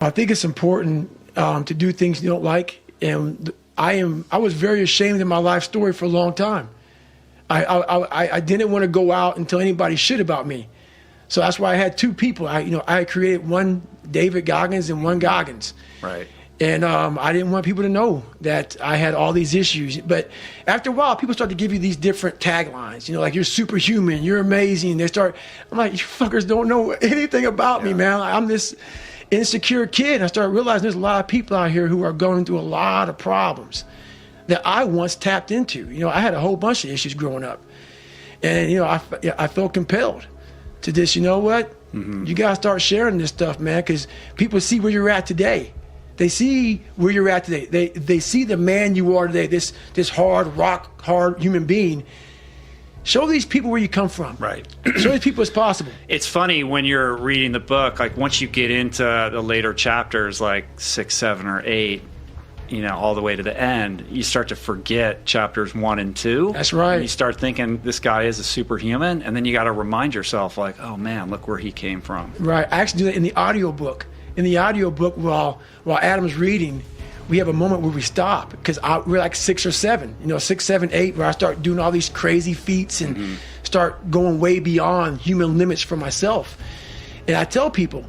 I think it's important to do things you don't like, and I was very ashamed of my life story for a long time. I didn't want to go out and tell anybody shit about me, so that's why I had two people. I created one David Goggins and one Goggins. Right. And I didn't want people to know that I had all these issues. But after a while, people start to give you these different taglines. Like, you're superhuman, you're amazing. I'm like, you fuckers don't know anything about me, man. I'm this insecure kid. And I started realizing there's a lot of people out here who are going through a lot of problems that I once tapped into. I had a whole bunch of issues growing up. And, I felt compelled to this, you know what? Mm-hmm. You got to start sharing this stuff, man, because people see where you're at today. They see where you're at today. They see the man you are today, this rock hard human being. Show these people where you come from. Right. Show these people it's possible. It's funny when you're reading the book, like once you get into the later chapters, like 6, 7, or 8, all the way to the end, you start to forget chapters 1 and 2. That's right. And you start thinking this guy is a superhuman, and then you got to remind yourself, like, oh man, look where he came from. Right. I actually do that in the audiobook. In the audiobook, while Adam's reading, we have a moment where we stop because we're like 6 or 7, 6, 7, 8, where I start doing all these crazy feats and start going way beyond human limits for myself. And I tell people,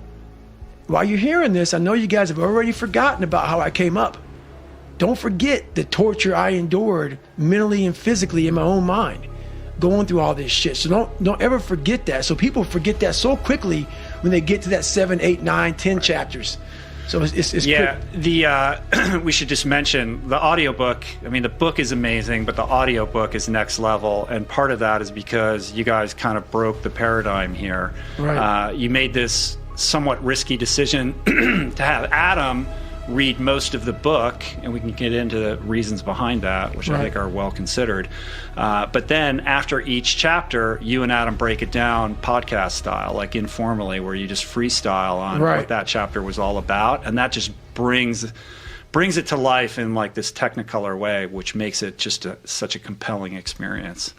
while you're hearing this, I know you guys have already forgotten about how I came up. Don't forget the torture I endured mentally and physically in my own mind, going through all this shit. So don't ever forget that. So people forget that so quickly when they get to that 7, 8, 9, 10 chapters. So it's yeah. We should just mention the audiobook. I mean, the book is amazing, but the audiobook is next level. And part of that is because you guys kind of broke the paradigm here. Right. You made this somewhat risky decision to have Adam read most of the book, and we can get into the reasons behind that, which I think are well considered. But then after each chapter, you and Adam break it down podcast style, like informally, where you just freestyle on what that chapter was all about, and that just brings it to life in like this Technicolor way, which makes it just such a compelling experience.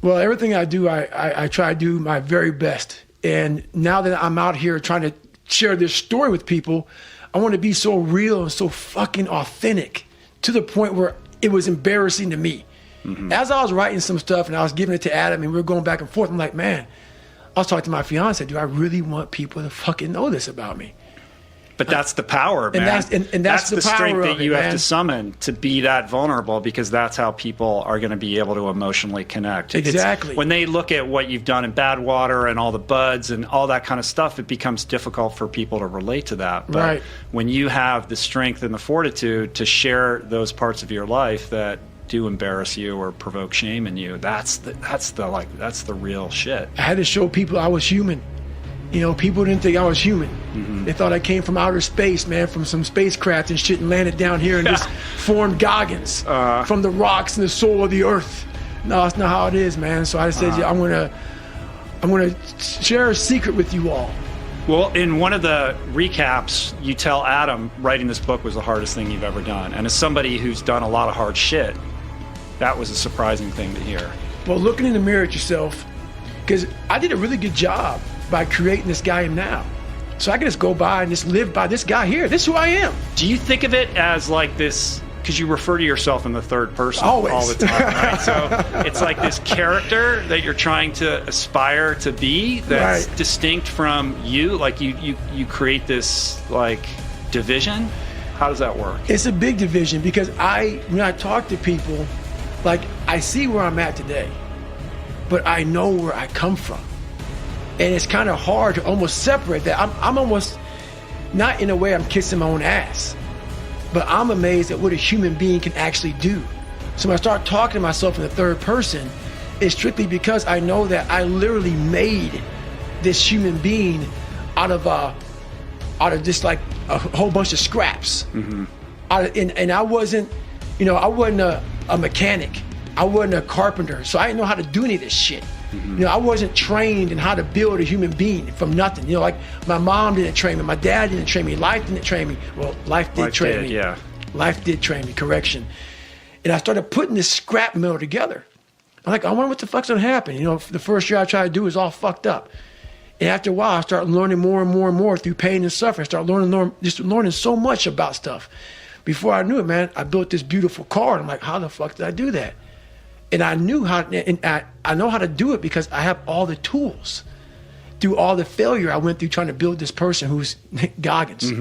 Well, everything I do, I try to do my very best. And now that I'm out here trying to share this story with people, I want to be so real and so fucking authentic to the point where it was embarrassing to me. Mm-hmm. As I was writing some stuff and I was giving it to Adam and we were going back and forth, I'm like, man, I was talking to my fiance, do I really want people to fucking know this about me? But that's the power, man. And that's the power strength of that you it, have to summon to be that vulnerable, because that's how people are going to be able to emotionally connect. Exactly. When they look at what you've done in Badwater and all the buds and all that kind of stuff, it becomes difficult for people to relate to that. But when you have the strength and the fortitude to share those parts of your life that do embarrass you or provoke shame in you, that's the real shit. I had to show people I was human. People didn't think I was human. Mm-hmm. They thought I came from outer space, man, from some spacecraft and shit, and landed down here and just formed Goggins from the rocks and the soul of the earth. No, that's not how it is, man. So I said, I'm gonna share a secret with you all. Well, in one of the recaps, you tell Adam writing this book was the hardest thing you've ever done. And as somebody who's done a lot of hard shit, that was a surprising thing to hear. Well, looking in the mirror at yourself, because I did a really good job by creating this guy I am now. So I can just go by and just live by this guy here. This is who I am. Do you think of it as like this, because you refer to yourself in the third person Always. All the time, right? So it's like this character that you're trying to aspire to be that's distinct from you, like you create this like division. How does that work? It's a big division because when I talk to people, like I see where I'm at today, but I know where I come from. And it's kind of hard to almost separate that. I'm almost, not in a way I'm kissing my own ass, but I'm amazed at what a human being can actually do. So when I start talking to myself in the third person, it's strictly because I know that I literally made this human being out of just like a whole bunch of scraps. Mm-hmm. And I wasn't, I wasn't a mechanic. I wasn't a carpenter, so I didn't know how to do any of this shit. Mm-hmm. I wasn't trained in how to build a human being from nothing. Like my mom didn't train me, my dad didn't train me, life didn't train me. Well, life did train me. Yeah. Life did train me, correction. And I started putting this scrap metal together. I'm like, I wonder what the fuck's gonna happen. The first year I tried to do was all fucked up. And after a while, I started learning more and more and more through pain and suffering. I started learning so much about stuff. Before I knew it, man, I built this beautiful car. And I'm like, how the fuck did I do that? And I knew how, and I know how to do it because I have all the tools through all the failure I went through trying to build this person who's Goggins.